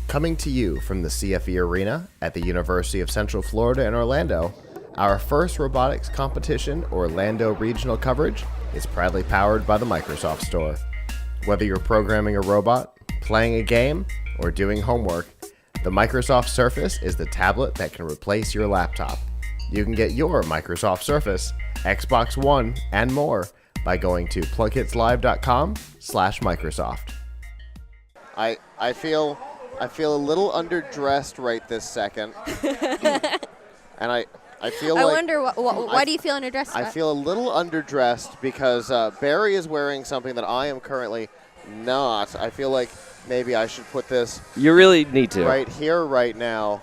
Coming to you from the CFE Arena at the University of Central Florida in Orlando, our first robotics competition Orlando regional coverage is proudly powered by the Microsoft Store. Whether you're programming a robot, playing a game, or doing homework, the Microsoft Surface is the tablet that can replace your laptop. You can get your Microsoft Surface, Xbox One, and more by going to PLUGHITZLive.com/Microsoft. I feel a little underdressed right this second. And I feel I like... wonder, why do you feel underdressed? I feel a little underdressed because Barry is wearing something that I am currently not. I feel like maybe I should put this... You really need to. Right here, right now.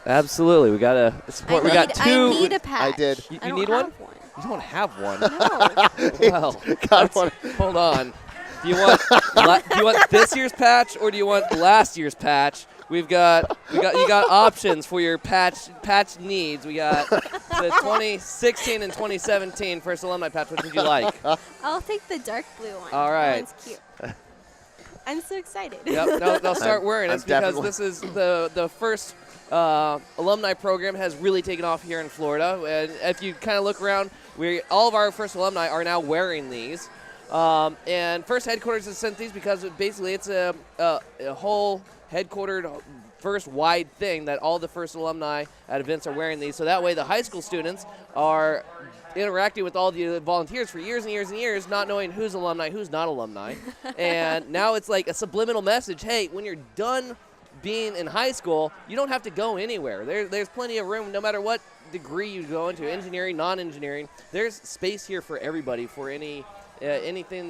Absolutely. We got to support. We got two. I need a patch. I did. You I don't need have one? You don't have one. No. Well, hold on. Do you want this year's patch or do you want last year's patch? You got options for your patch needs. We got the 2016 and 2017 First Alumni patch. Which would you like? I'll take the dark blue one. All right. That one's cute. I'm so excited. Yep, they'll start wearing it because this is the first alumni program has really taken off here in Florida. And if you kind of look around, all of our first alumni are now wearing these. And First Headquarters has sent these because basically it's a whole headquartered first wide thing that all the first alumni at events are wearing these. So that way the high school students are interacting with all the volunteers for years and years and years, not knowing who's alumni, who's not alumni. And now it's like a subliminal message. Hey, when you're done being in high school, you don't have to go anywhere. There's plenty of room no matter what degree you go into, engineering, non-engineering. There's space here for everybody for anything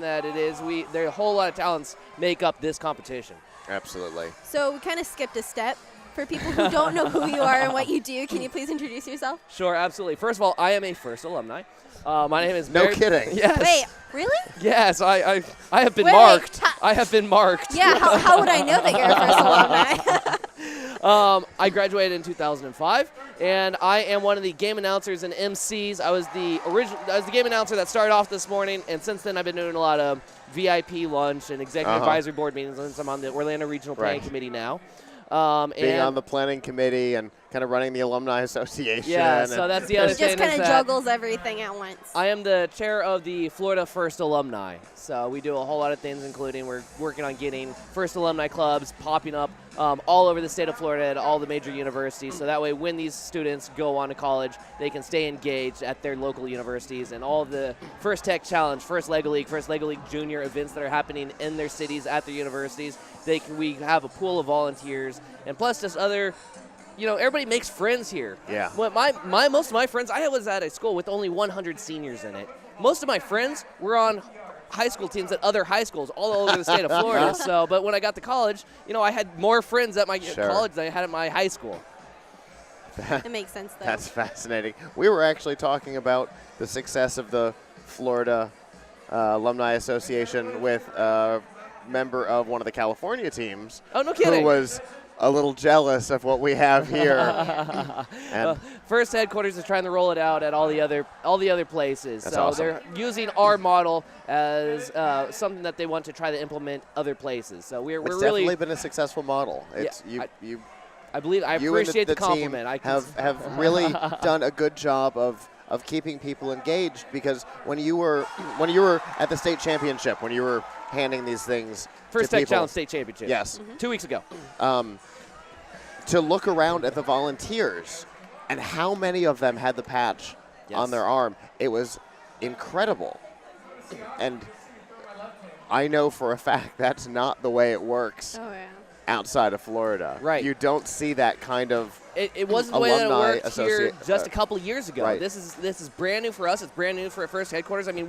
that it is. There are a whole lot of talents make up this competition. Absolutely. So we kind of skipped a step. For people who don't know who you are and what you do, can you please introduce yourself? Sure, absolutely. First of all, I am a first alumni. My name is Barry. No kidding. Yes. Wait, really? Yes, I have been Wait, marked. I have been marked. Yeah, how would I know that you're a first alumni? I graduated in 2005, and I am one of the game announcers and MCs. I was the game announcer that started off this morning, and since then I've been doing a lot of VIP lunch and executive advisory board meetings, and I'm on the Orlando Regional Planning Committee now. Being on the planning committee and kind of running the Alumni Association. Yeah, so that's the other He thing. just kind of juggles everything at once. I am the chair of the Florida First Alumni. So we do a whole lot of things, including we're working on getting First Alumni clubs popping up all over the state of Florida at all the major universities. So that way when these students go on to college, they can stay engaged at their local universities and all of the First Tech Challenge, First Lego League Junior events that are happening in their cities at their universities. We have a pool of volunteers, and plus just other, everybody makes friends here. Yeah. Most of my friends, I was at a school with only 100 seniors in it. Most of my friends were on high school teams at other high schools all over the state of Florida. But when I got to college, I had more friends at my college than I had at my high school. It makes sense, though. That's fascinating. We were actually talking about the success of the Florida Alumni Association with member of one of the California teams. Oh, no kidding. Who was a little jealous of what we have here. First Headquarters is trying to roll it out at all the other places. That's so awesome. They're using our model as something that they want to try to implement other places. So we're it's really definitely been a successful model. It's I appreciate the compliment. I have really done a good job of keeping people engaged, because when you were at the state championship, when you were handing these things First to Tech people, Challenge State Championship. Yes. 2 weeks ago. To look around at the volunteers and how many of them had the patch on their arm, it was incredible. And I know for a fact that's not the way it works outside of Florida. Right. You don't see that kind of It wasn't the way that it worked here just a uh, couple of years ago. right. This is brand new for us. It's brand new for First Headquarters. I mean,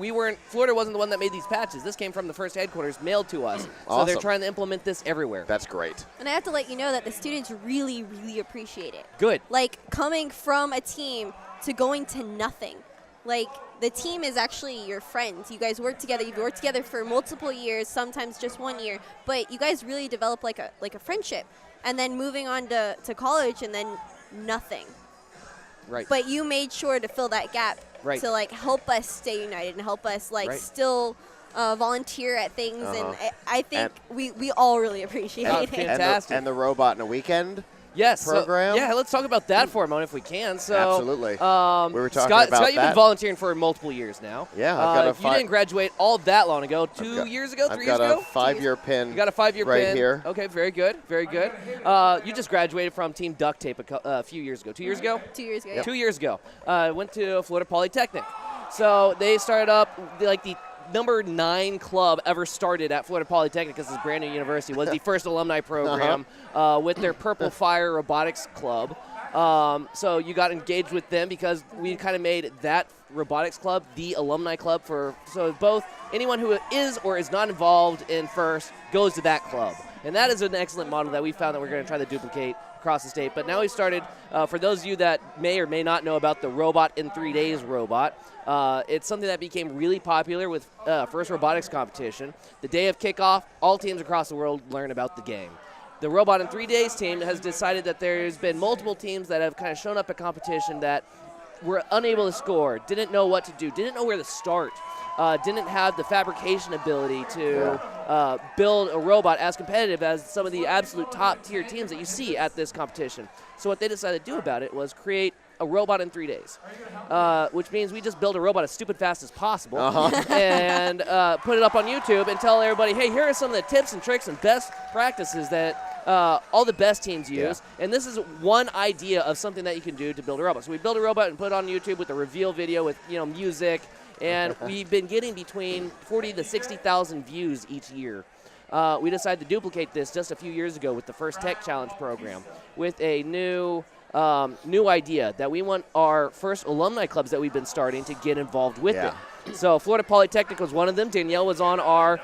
Florida wasn't the one that made these patches. This came from the First Headquarters, mailed to us. Awesome. So they're trying to implement this everywhere. That's great. And I have to let you know that the students really, really appreciate it. Good. Like, coming from a team to going to nothing. Like, the team is actually your friends. You guys work together. You've worked together for multiple years, sometimes just 1 year. But you guys really develop like a friendship. And then moving on to college, and then nothing. Right. But you made sure to fill that gap Right. to, like, help us stay united and help us, like, Right. still volunteer at things, and I think we all really appreciate it. Fantastic. And the Robot in a Weekend So, program. yeah, let's talk about that for a moment if we can. So, absolutely. We were talking Scott, about Scott, you've been volunteering for multiple years now. Yeah, I've got you didn't graduate all that long ago. 2 years ago, 3 years ago? I've got a 5-year pin. You got a 5-year right pin here. Okay, very good, very good. You just graduated from Team Duct Tape a few years ago. 2 years ago? 2 years ago. Yep. Yeah. 2 years ago. Went to Florida Polytechnic. So they started up the number 9 club ever started at Florida Polytechnic, because it's a brand new university, was the first alumni program with their Purple Fire Robotics Club. So you got engaged with them because we kind of made that robotics club the alumni club so both anyone who is or is not involved in FIRST goes to that club. And that is an excellent model that we found that we're going to try to duplicate across the state. But now we started, for those of you that may or may not know about the Robot in 3 Days robot, it's something that became really popular with FIRST Robotics Competition. The day of kickoff, all teams across the world learn about the game. The Robot in 3 Days team has decided that there's been multiple teams that have kind of shown up at competition that were unable to score, didn't know what to do, didn't know where to start, didn't have the fabrication ability to build a robot as competitive as some of the absolute top-tier teams that you see at this competition. So what they decided to do about it was create a robot in 3 days, which means we just build a robot as stupid fast as possible and put it up on YouTube and tell everybody, hey, here are some of the tips and tricks and best practices that all the best teams use. And this is one idea of something that you can do to build a robot. So we build a robot and put it on YouTube with a reveal video with music, and we've been getting between 40 to 60,000 views each year. We decided to duplicate this just a few years ago with the First Tech Challenge program with a new idea that we want our first alumni clubs that we've been starting to get involved with it. So Florida Polytechnic was one of them. Danielle was on our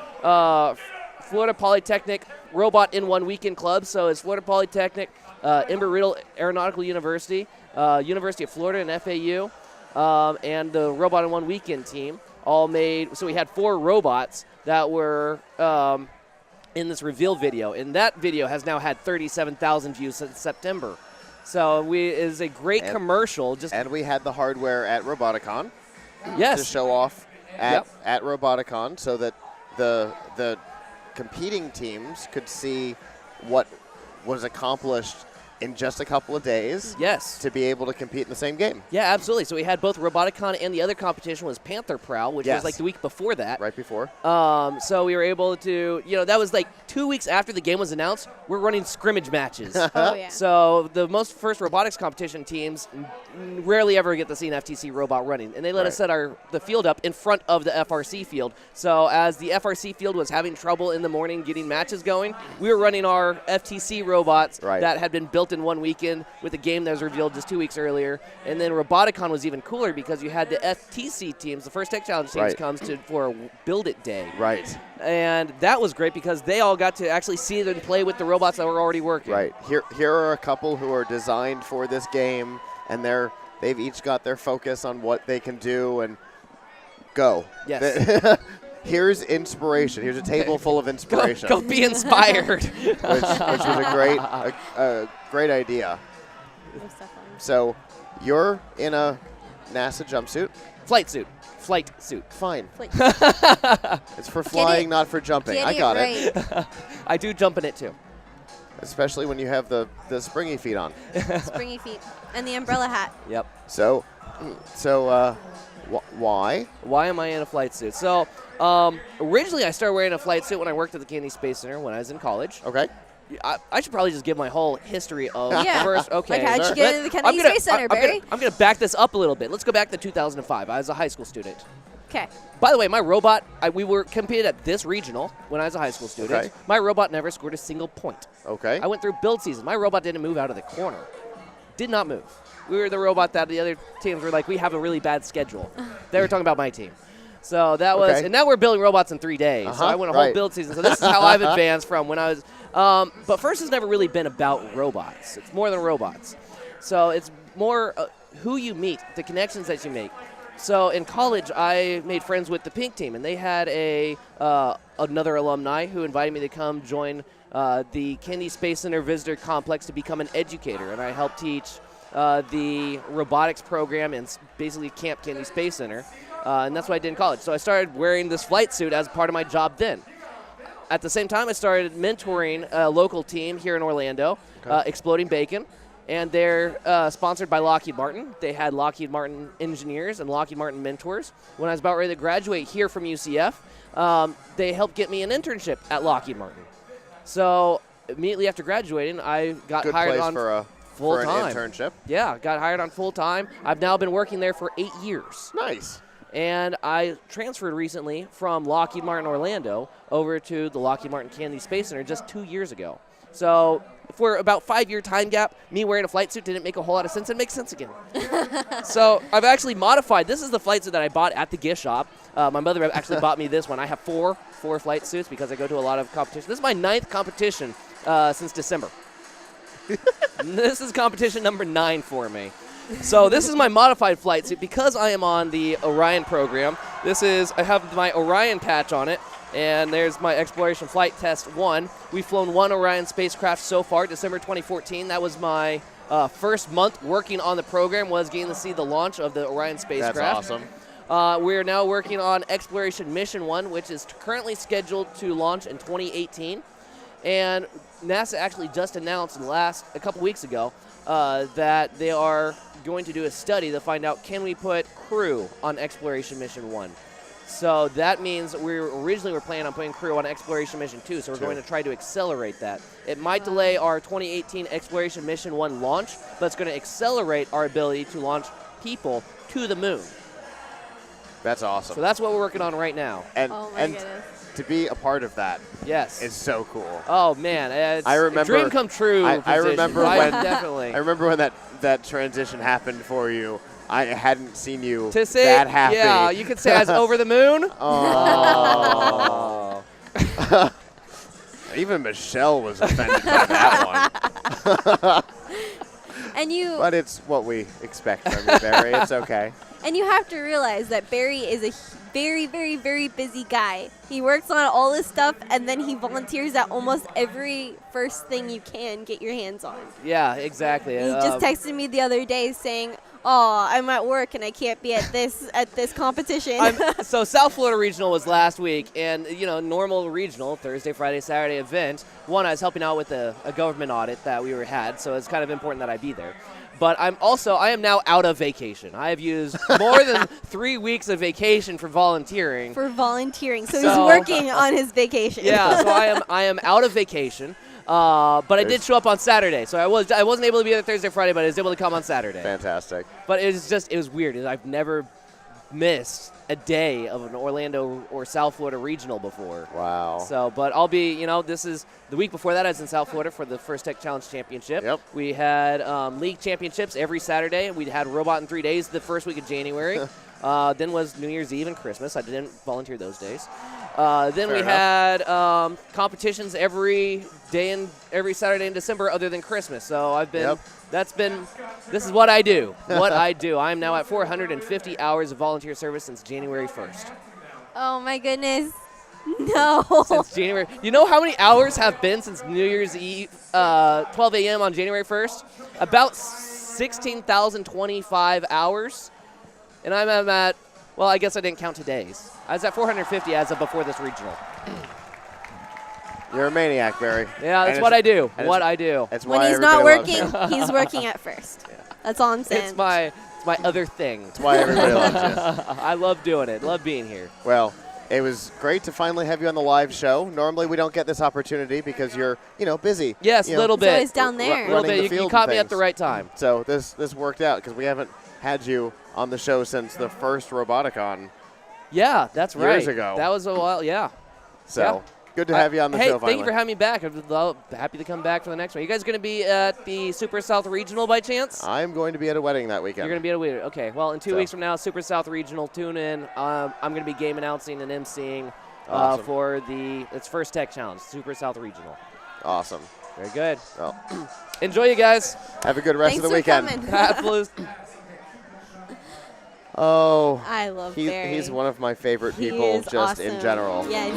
Florida Polytechnic Robot in 1 Weekend club. So it's Florida Polytechnic, Embry-Riddle Aeronautical University, University of Florida and FAU, and the Robot in 1 Weekend team all made. So we had 4 robots that were in this reveal video, and that video has now had 37,000 views since September. So it is a great commercial. And we had the hardware at RobotiCon. Yes. To show off at RobotiCon, so that the competing teams could see what was accomplished in just a couple of days. Yes. To be able to compete in the same game. Yeah, absolutely. So we had both RobotiCon and the other competition was Panther Prowl, which was like the week before that. Right before. So we were able to, that was like 2 weeks after the game was announced. We're running scrimmage matches. Oh, yeah. So the most first robotics competition teams rarely ever get to see an FTC robot running. And they let us set the field up in front of the FRC field. So as the FRC field was having trouble in the morning getting matches going, we were running our FTC robots that had been built in 1 weekend with a game that was revealed just 2 weeks earlier. And then RobotiCon was even cooler because you had the FTC teams, the First Tech Challenge teams, comes for Build It Day. Right. And that was great because they all got to actually see it and play with the robots that were already working. Right. Here are a couple who are designed for this game, and they've each got their focus on what they can do, and go. Yes. Here's inspiration. Here's a table full of inspiration. Go be inspired. which was a great idea. So you're in a NASA jumpsuit? Flight suit. Fine. Flight. It's for flying, not for jumping. I got it. I do jump in it too. Especially when you have the springy feet on. Springy feet. And the umbrella hat. Yep. So why? Why am I in a flight suit? So originally I started wearing a flight suit when I worked at the Kennedy Space Center when I was in college. Okay. I should probably just give my whole history of first. Okay. Like how'd you get into the Kennedy Space Center, Barry? I'm going to back this up a little bit. Let's go back to 2005. I was a high school student. Okay. By the way, my robot, we were competed at this regional when I was a high school student. Okay. My robot never scored a single point. Okay. I went through build season. My robot didn't move out of the corner. Did not move. We were the robot that the other teams were like, we have a really bad schedule. They were talking about my team. So that was, and now we're building robots in 3 days. So I went a whole build season. So this is how I've advanced from when I was, but FIRST has never really been about robots. It's more than robots. So it's more who you meet, the connections that you make. So in college, I made friends with the Pink team, and they had another alumni who invited me to come join the Kennedy Space Center Visitor Complex to become an educator, and I helped teach the robotics program in basically Camp Kennedy Space Center. and that's what I did in college. So I started wearing this flight suit as part of my job then. At the same time, I started mentoring a local team here in Orlando, Exploding Bacon, and they're sponsored by Lockheed Martin. They had Lockheed Martin engineers and Lockheed Martin mentors. When I was about ready to graduate here from UCF, they helped get me an internship at Lockheed Martin. So immediately after graduating, I got hired on full-time. For an internship. Yeah, got hired on full-time. I've now been working there for 8 years. Nice. And I transferred recently from Lockheed Martin Orlando over to the Lockheed Martin Kennedy Space Center just 2 years ago. So for about 5-year time gap, me wearing a flight suit didn't make a whole lot of sense. It makes sense again. So I've actually modified. This is the flight suit that I bought at the gift shop. My mother actually bought me this one. I have four flight suits because I go to a lot of competition. This is my 9th competition since December. This is competition number 9 for me. So this is my modified flight suit because I am on the Orion program. I have my Orion patch on it, and there's my Exploration Flight Test 1. We've flown 1 Orion spacecraft so far, December 2014. That was my first month working on the program, was getting to see the launch of the Orion spacecraft. That's awesome. We're now working on Exploration Mission 1, which is currently scheduled to launch in 2018. And NASA actually just announced a couple weeks ago that they are going to do a study to find out, can we put crew on Exploration Mission 1? So that means we originally were planning on putting crew on Exploration Mission 2, so we're going to try to accelerate that. It might delay our 2018 Exploration Mission 1 launch, but it's going to accelerate our ability to launch people to the moon. That's awesome. So that's what we're working on right now. And, Oh my goodness. to be a part of that is so cool. Oh man, it's I remember, a dream come true. I remember when definitely. I remember when that transition happened for you. I hadn't seen you to say, that happy. Yeah, you could say I was over the moon. Oh. Even Michelle was offended by that one. But it's what we expect from you, Barry. It's okay. And you have to realize that Barry is a very, very, very busy guy. He works on all this stuff, and then he volunteers at almost every first thing you can get your hands on. Yeah, exactly. He just texted me the other day saying, "Oh, I'm at work and I can't be at this competition." So South Florida Regional was last week, and normal regional Thursday, Friday, Saturday event. One, I was helping out with a government audit that we had, so it's kind of important that I be there. But I am now out of vacation. I have used more than 3 weeks of vacation for volunteering. So he's working on his vacation. Yeah, so I am out of vacation. But I did show up on Saturday, so I wasn't able to be there Thursday, Friday, but I was able to come on Saturday. Fantastic. But it was weird. I've never missed a day of an Orlando or South Florida regional before. Wow. So, but I'll be, this is the week before that I was in South Florida for the First Tech Challenge Championship. Yep. We had league championships every Saturday. We had Robot in 3 days the first week of January. Then was New Year's Eve and Christmas. I didn't volunteer those days. Then we had competitions every day and every Saturday in December other than Christmas. So I've been, this is what I do. I'm now at 450 hours of volunteer service since January 1st. Oh my goodness. No. Since January. You know how many hours have been since New Year's Eve, 12 a.m. on January 1st? About 16,025 hours. And I'm at, well, I guess I didn't count today's. I was at 450 as of before this regional. You're a maniac, Barry. Yeah, that's what I do. That's when why he's not everybody working, he's working at first. Yeah. That's all I'm saying. It's my other thing. That's why everybody loves you. I love doing it. Love being here. Well, it was great to finally have you on the live show. Normally we don't get this opportunity because you're, busy. Yes, a little bit. It's always down there. A little bit. You caught me at the right time. So this worked out because we haven't had you on the show since the first Roboticon. Yeah, that's right. Years ago. That was a while, yeah. So good to have you on the show finally. Thank you for having me back. I'm happy to come back for the next one. You guys going to be at the Super South Regional by chance? I'm going to be at a wedding that weekend. You're going to be at a wedding. Okay. Well, in 2 weeks from now, Super South Regional, tune in. I'm going to be game announcing and emceeing for its First Tech Challenge, Super South Regional. Awesome. Very good. Well, enjoy, you guys. Have a good rest of the weekend. Oh, I love Barry. He's one of my favorite people just in general. Yes.